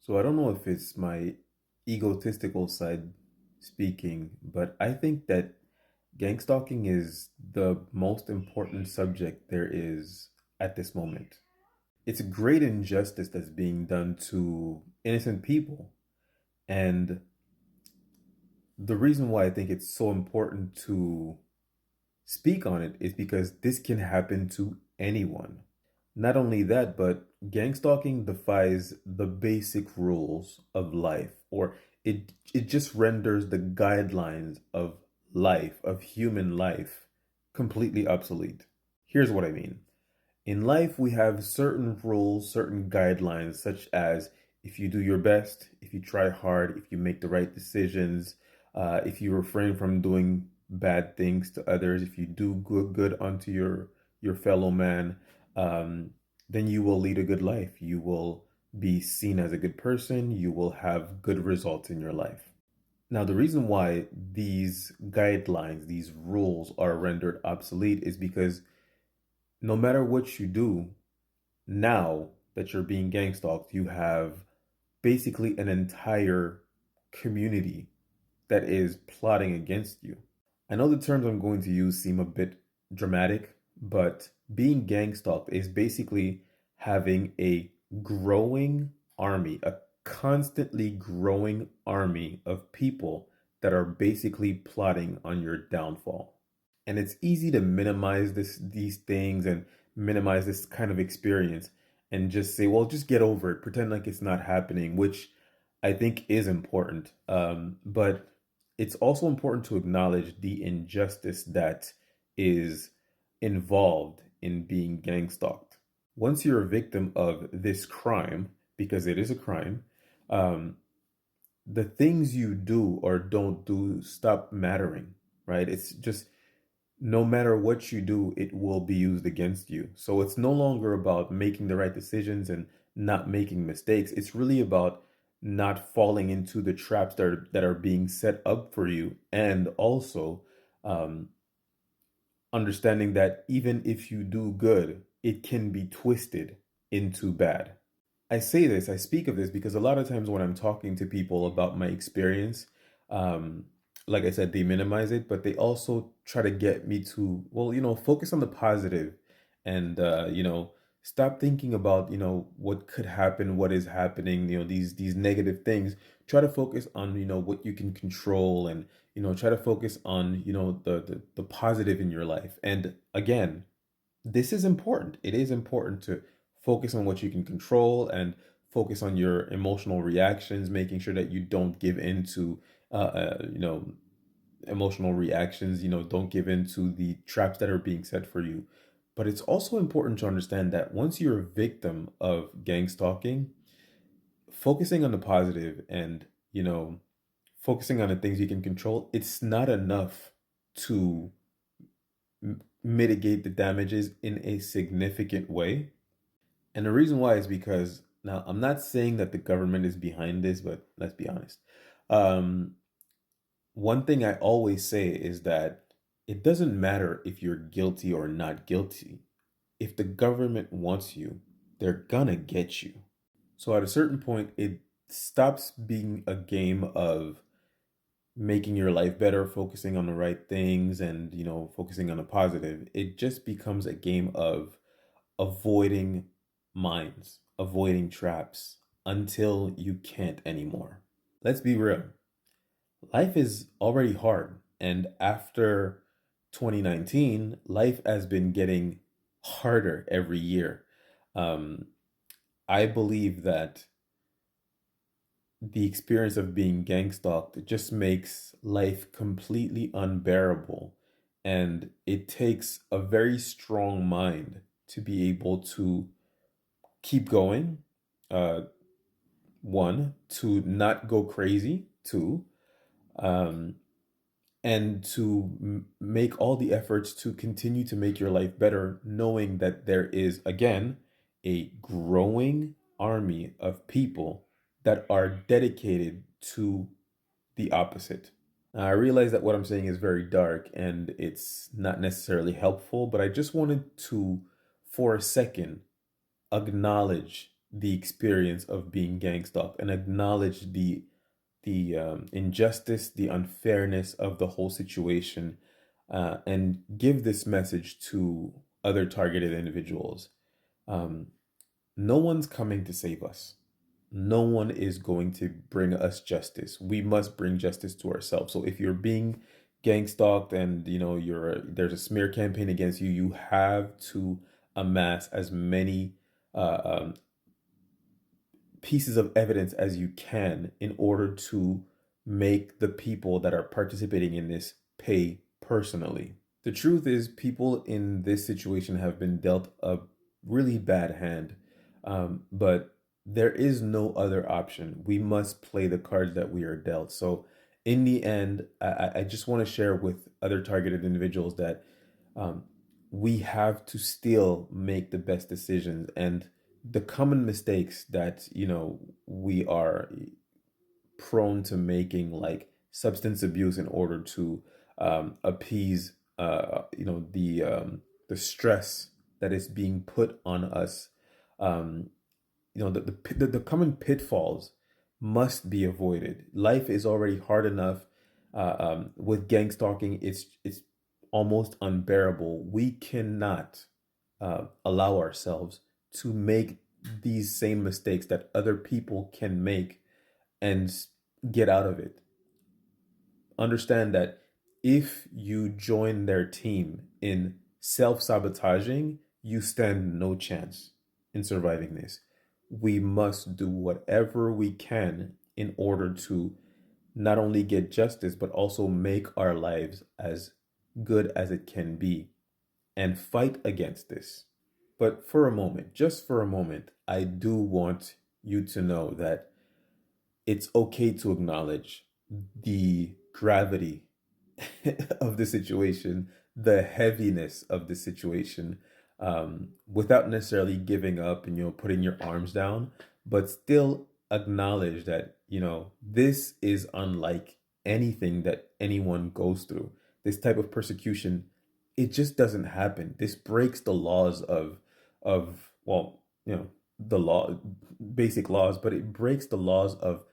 So I don't know if it's my egotistical side speaking, but I think that gangstalking is the most important subject there is at this moment. It's a great injustice that's being done to innocent people. And the reason why I think it's so important to speak on it is because this can happen to anyone. Not only that, but gang stalking defies the basic rules of life, or it just renders the guidelines of life, of human life, completely obsolete. Here's what I mean. In life, we have certain rules, certain guidelines, such as if you do your best, if you try hard, if you make the right decisions, if you refrain from doing bad things to others, if you do good unto your fellow man, um, then you will lead a good life. You will be seen as a good person. You will have good results in your life. Now, the reason why these guidelines, these rules are rendered obsolete is because no matter what you do, now that you're being gang stalked, you have basically an entire community that is plotting against you. I know the terms I'm going to use seem a bit dramatic, but being gang stalked is basically having a growing army, a constantly growing army of people that are basically plotting on your downfall. And it's easy to minimize these things and minimize this kind of experience and just say, well, just get over it, pretend like it's not happening, which I think is important. But it's also important to acknowledge the injustice that is involved in being gang stalked. Once you're a victim of this crime, because it is a crime, um, the things you do or don't do stop mattering, right? It's just no matter what you do, it will be used against you. So it's no longer about making the right decisions and not making mistakes. It's really about not falling into the traps that are being set up for you, and also um, understanding that even if you do good, it can be twisted into bad. I say this, I speak of this because a lot of times when I'm talking to people about my experience, um, like I said, they minimize it, but they also try to get me to, well, focus on the positive and, stop thinking about, what could happen, what is happening, these negative things. Try to focus on, what you can control and, try to focus on, the positive in your life. And again, this is important. It is important to focus on what you can control and focus on your emotional reactions, making sure that you don't give in to, emotional reactions, don't give in to the traps that are being set for you. But it's also important to understand that once you're a victim of gang stalking, focusing on the positive and, focusing on the things you can control, it's not enough to mitigate the damages in a significant way. And the reason why is because now I'm not saying that the government is behind this, but let's be honest. Um, One thing I always say is that it doesn't matter if you're guilty or not guilty. If the government wants you, they're gonna get you. So at a certain point, it stops being a game of making your life better, focusing on the right things and, focusing on the positive. It just becomes a game of avoiding mines, avoiding traps until you can't anymore. Let's be real. Life is already hard. And after 2019, life has been getting harder every year. Um, I believe that the experience of being gang stalked just makes life completely unbearable. And it takes a very strong mind to be able to keep going. Uh, one, to not go crazy. Two, um, and to make all the efforts to continue to make your life better, knowing that there is, again, a growing army of people that are dedicated to the opposite. I realize that what I'm saying is very dark and it's not necessarily helpful, but I just wanted to, for a second, acknowledge the experience of being gang stalked and acknowledge the injustice, the unfairness of the whole situation, and give this message to other targeted individuals. Um, no one's coming to save us. No one is going to bring us justice. We must bring justice to ourselves. So if you're being gang stalked and there's a smear campaign against you, you have to amass as many uh, um, pieces of evidence as you can in order to make the people that are participating in this pay personally. The truth is, people in this situation have been dealt a really bad hand, but there is no other option. We must play the cards that we are dealt. So, in the end, I just want to share with other targeted individuals that um, we have to still make the best decisions. And the common mistakes that, we are prone to making, like substance abuse in order to appease the stress that is being put on us. um, the common pitfalls must be avoided. Life is already hard enough. With gang stalking, it's almost unbearable. We cannot allow ourselves to make these same mistakes that other people can make and get out of it. Understand that if you join their team in self sabotaging, you stand no chance in surviving this. We must do whatever we can in order to not only get justice, but also make our lives as good as it can be and fight against this. But for a moment, just for a moment, I do want you to know that it's okay to acknowledge the gravity of the situation, the heaviness of the situation, without necessarily giving up and putting your arms down, but still acknowledge that this is unlike anything that anyone goes through. This type of persecution, it just doesn't happen. This breaks the laws of well, the law, basic laws, but it breaks the laws of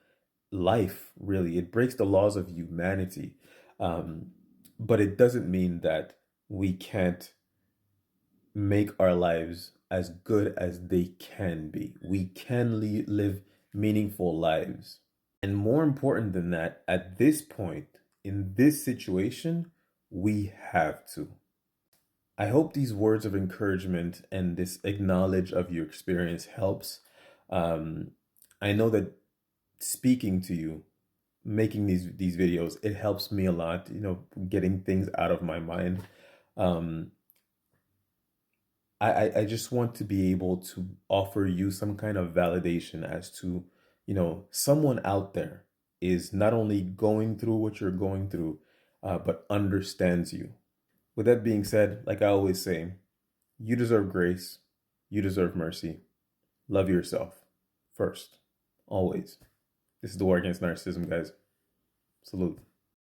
life, really. It breaks the laws of humanity. Um, but it doesn't mean that we can't make our lives as good as they can be. We can live meaningful lives. And more important than that, at this point, in this situation, we have to. I hope these words of encouragement and this acknowledge of your experience helps. Um, I know that speaking to you, making these videos, it helps me a lot, getting things out of my mind. um I just want to be able to offer you some kind of validation as to, someone out there is not only going through what you're going through, but understands you. With that being said, like I always say, you deserve grace, you deserve mercy. Love yourself first, always. This is the War Against Narcissism, guys. Salute.